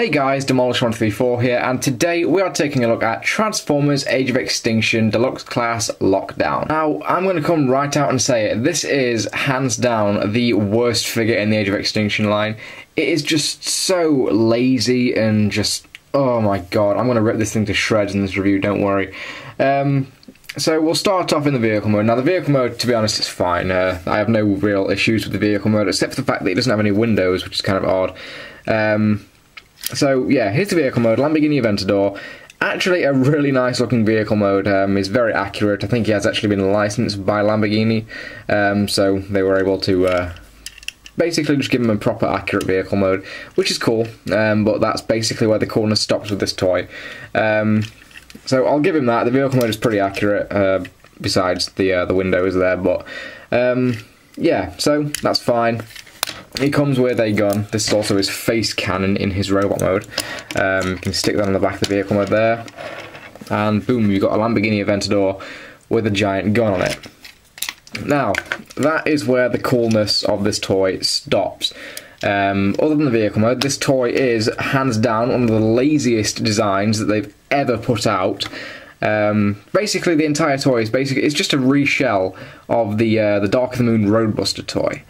Hey guys, Demolish134 here, and today we are taking a look at Transformers Age of Extinction Deluxe Class Lockdown. Now, I'm going to come right out and say it, this is hands down the worst figure in the Age of Extinction line. It is just so lazy and just, oh my god, I'm going to rip this thing to shreds in this review, don't worry. So we'll start off in the vehicle mode. Now the vehicle mode, to be honest, is fine. I have no real issues with the vehicle mode, except for the fact that it doesn't have any windows, which is kind of odd. So yeah, here's the vehicle mode, Lamborghini Aventador. Actually a really nice looking vehicle mode, it's very accurate. I think he has actually been licensed by Lamborghini, so they were able to basically just give him a proper accurate vehicle mode, which is cool, but that's basically where the coolness stops with this toy. So I'll give him that, the vehicle mode is pretty accurate, besides the windows there, but yeah, so that's fine. He comes with a gun. This is also his face cannon in his robot mode. You can stick that on the back of the vehicle mode there. And boom, you've got a Lamborghini Aventador with a giant gun on it. Now, that is where the coolness of this toy stops. Other than the vehicle mode, this toy is, hands down, one of the laziest designs that they've ever put out. Basically, the entire toy is it's just a reshell of the Dark of the Moon Roadbuster toy.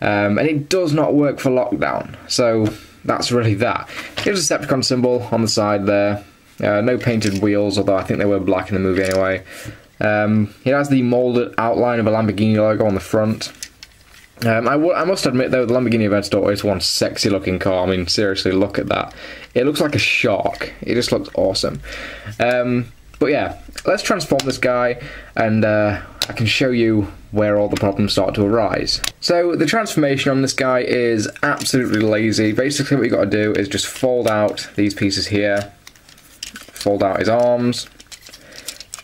And it does not work for Lockdown, so that's really that. Here's a Decepticon symbol on the side there. No painted wheels, although I think they were black in the movie anyway. It has the moulded outline of a Lamborghini logo on the front. I must admit though, the Lamborghini Aventador is one sexy looking car. I mean, seriously, look at that. It looks like a shark. It just looks awesome. But yeah, let's transform this guy, and I can show you where all the problems start to arise. So the transformation on this guy is absolutely lazy. Basically what you got to do is just fold out these pieces here, fold out his arms,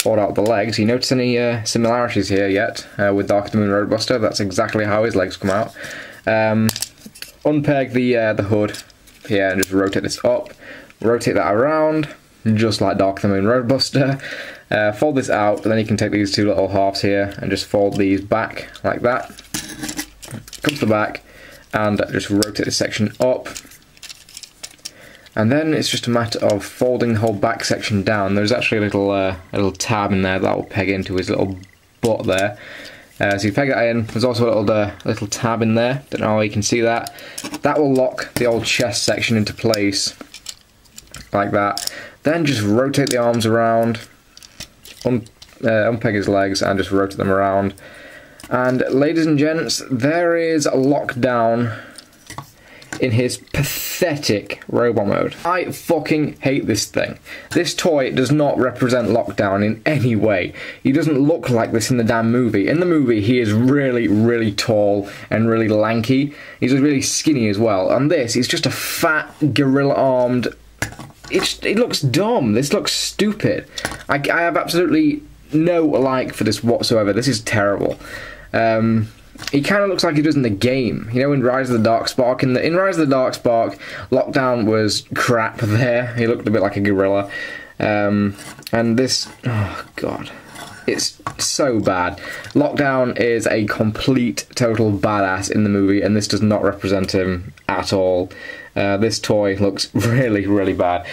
fold out the legs. You notice any similarities here yet with Dark of the Moon Roadbuster? That's exactly how his legs come out. Unpeg the hood here and just rotate this up, rotate that around, just like Dark of the Moon Roadbuster. Fold this out, and then you can take these two little halves here and just fold these back like that. Come to the back and just rotate this section up. And then it's just a matter of folding the whole back section down. There's actually a little tab in there that will peg into his little butt there. So you peg that in. There's also a little tab in there. Don't know how you can see that. That will lock the old chest section into place like that. Then just rotate the arms around. Unpeg his legs and just rotate them around, and ladies and gents, there is Lockdown in his pathetic robot mode. I fucking hate this thing. This toy does not represent Lockdown in any way. He doesn't look like this in the damn movie. In the movie he is really, really tall and really lanky. He's really skinny as well. On this he's just a fat, gorilla-armed. It looks dumb. This looks stupid. I have absolutely no like for this whatsoever. This is terrible. He kind of looks like he does in the game. You know, in Rise of the Dark Spark. In Rise of the Dark Spark, Lockdown was crap there. He looked a bit like a gorilla. And this, oh god, it's so bad. Lockdown is a complete, total badass in the movie, and this does not represent him at all. This toy looks really, really bad.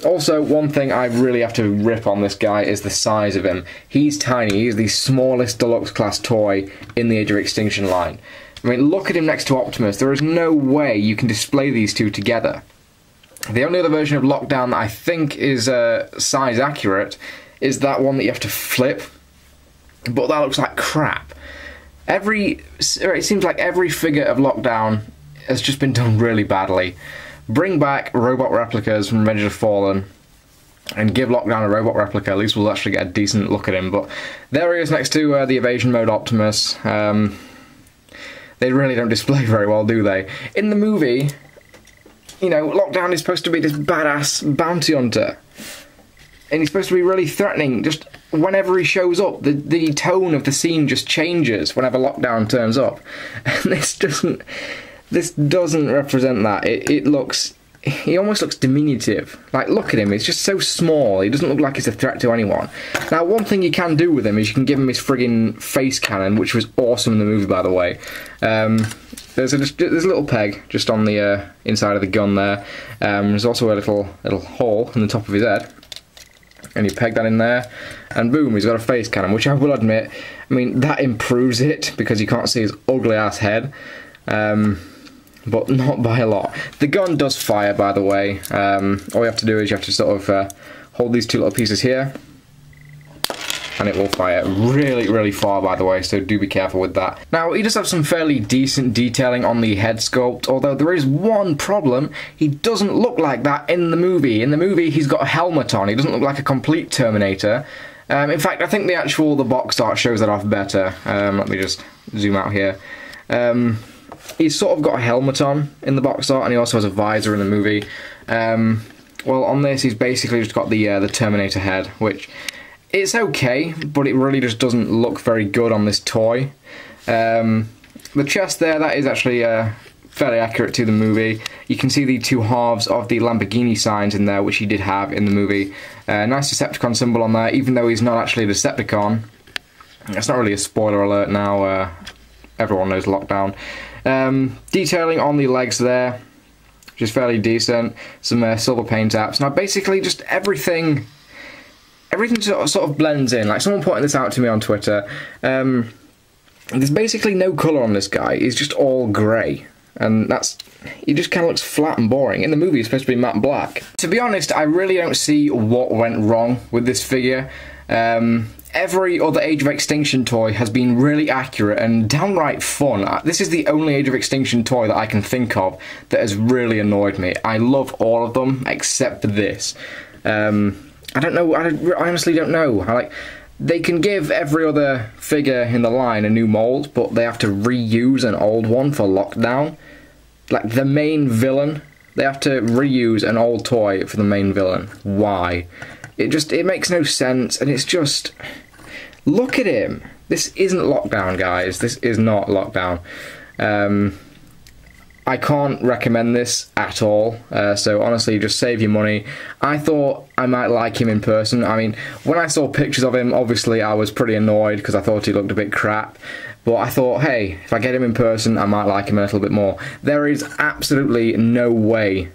Also, one thing I really have to rip on this guy is the size of him. He's tiny. He's the smallest deluxe class toy in the Age of Extinction line. I mean, look at him next to Optimus. There is no way you can display these two together. The only other version of Lockdown that I think is size accurate is that one that you have to flip, but that looks like crap. It seems like every figure of Lockdown has just been done really badly. Bring back robot replicas from Revenge of the Fallen and give Lockdown a robot replica. At least we'll actually get a decent look at him. But there he is next to the evasion mode Optimus. They really don't display very well, do they? In the movie, you know, Lockdown is supposed to be this badass bounty hunter. And he's supposed to be really threatening. Just whenever he shows up, the tone of the scene just changes whenever Lockdown turns up. And this doesn't represent that. It looks he almost looks diminutive. Like, look at him, he's just so small, he doesn't look like he's a threat to anyone. Now, one thing you can do with him is you can give him his friggin' face cannon, which was awesome in the movie, by the way. There's a little peg just on the inside of the gun there. There's also a little hole in the top of his head. And you peg that in there, and boom, he's got a face cannon, which I will admit, I mean, that improves it, because you can't see his ugly ass head, but not by a lot. The gun does fire, by the way. All you have to do is you have to sort of hold these two little pieces here, and it will fire really, really far, by the way, so do be careful with that. Now, he does have some fairly decent detailing on the head sculpt, although there is one problem: he doesn't look like that in the movie. In the movie, he's got a helmet on, he doesn't look like a complete Terminator. In fact, I think the box art shows that off better. Let me just zoom out here. He's sort of got a helmet on in the box art, and he also has a visor in the movie. Well, on this, he's basically just got the Terminator head, which... it's okay, but it really just doesn't look very good on this toy. The chest there, that is actually fairly accurate to the movie. You can see the two halves of the Lamborghini signs in there, which he did have in the movie. Nice Decepticon symbol on there, even though he's not actually a Decepticon. It's not really a spoiler alert now, everyone knows Lockdown. Detailing on the legs there, which is fairly decent. Some silver paint apps. Now basically just everything sort of blends in. Like, someone pointed this out to me on Twitter. There's basically no colour on this guy. He's just all grey. And he just kind of looks flat and boring. In the movie, he's supposed to be matte black. To be honest, I really don't see what went wrong with this figure. Every other Age of Extinction toy has been really accurate and downright fun. This is the only Age of Extinction toy that I can think of that has really annoyed me. I love all of them, except this. I don't know, I honestly don't know. They can give every other figure in the line a new mould, but they have to reuse an old one for Lockdown. Like, the main villain, they have to reuse an old toy for the main villain. Why? It makes no sense, and it's just... look at him! This isn't Lockdown, guys. This is not Lockdown. I can't recommend this at all, so honestly, just save your money. I thought I might like him in person. I mean, when I saw pictures of him, obviously I was pretty annoyed because I thought he looked a bit crap. But I thought, hey, if I get him in person, I might like him a little bit more. There is absolutely no way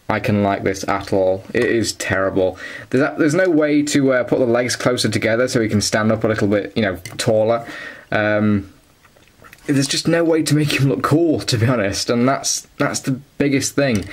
I can like this at all. It is terrible. There's no way to put the legs closer together so he can stand up a little bit, you know, taller. There's just no way to make him look cool, to be honest, and that's the biggest thing.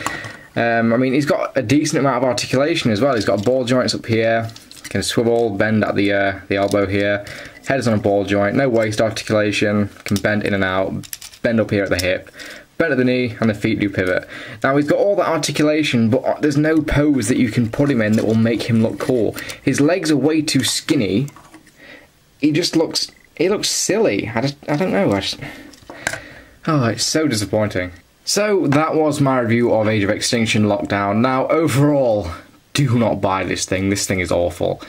I mean, he's got a decent amount of articulation as well. He's got ball joints up here, can swivel, bend at the elbow here. Head is on a ball joint, no waist articulation, can bend in and out, bend up here at the hip, bend at the knee, and the feet do pivot. Now, he's got all that articulation, but there's no pose that you can put him in that will make him look cool. His legs are way too skinny. He looks silly. I don't know. Oh, it's so disappointing. So that was my review of Age of Extinction Lockdown. Now, overall, do not buy this thing. This thing is awful.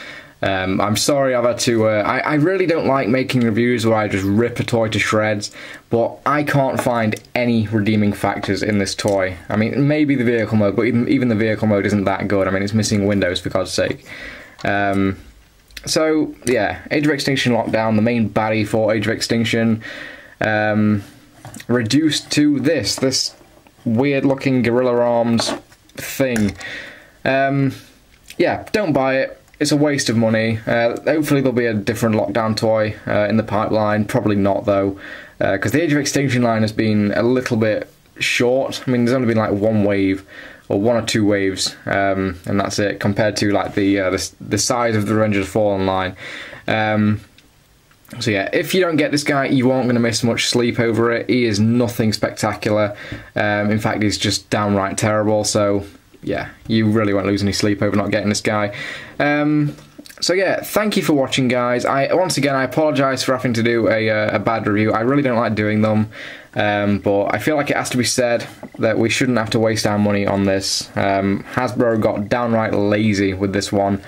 I'm sorry I've had to... I really don't like making reviews where I just rip a toy to shreds, but I can't find any redeeming factors in this toy. I mean, maybe the vehicle mode, but even the vehicle mode isn't that good. I mean, it's missing windows, for God's sake. So, yeah, Age of Extinction Lockdown, the main baddie for Age of Extinction, reduced to this weird-looking gorilla arms thing. Yeah, don't buy it. It's a waste of money. Hopefully there'll be a different Lockdown toy in the pipeline. Probably not, though, because the Age of Extinction line has been a little bit short. I mean, there's only been like one wave, or one or two waves, and that's it, compared to like the size of the Revenge of the Fallen line. So yeah, if you don't get this guy, you aren't going to miss much sleep over it. He is nothing spectacular. In fact, he's just downright terrible. So yeah, you really won't lose any sleep over not getting this guy. So yeah, thank you for watching, guys. Once again, I apologise for having to do a bad review. I really don't like doing them, but I feel like it has to be said that we shouldn't have to waste our money on this. Hasbro got downright lazy with this one,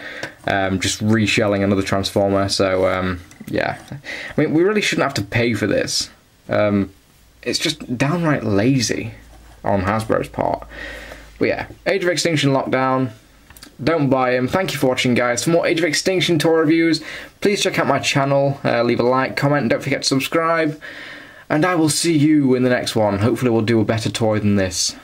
just reshelling another Transformer, so yeah. I mean, we really shouldn't have to pay for this. It's just downright lazy on Hasbro's part. But yeah, Age of Extinction Lockdown. Don't buy them. Thank you for watching, guys. For more Age of Extinction toy reviews, please check out my channel. Leave a like, comment, and don't forget to subscribe. And I will see you in the next one. Hopefully we'll do a better toy than this.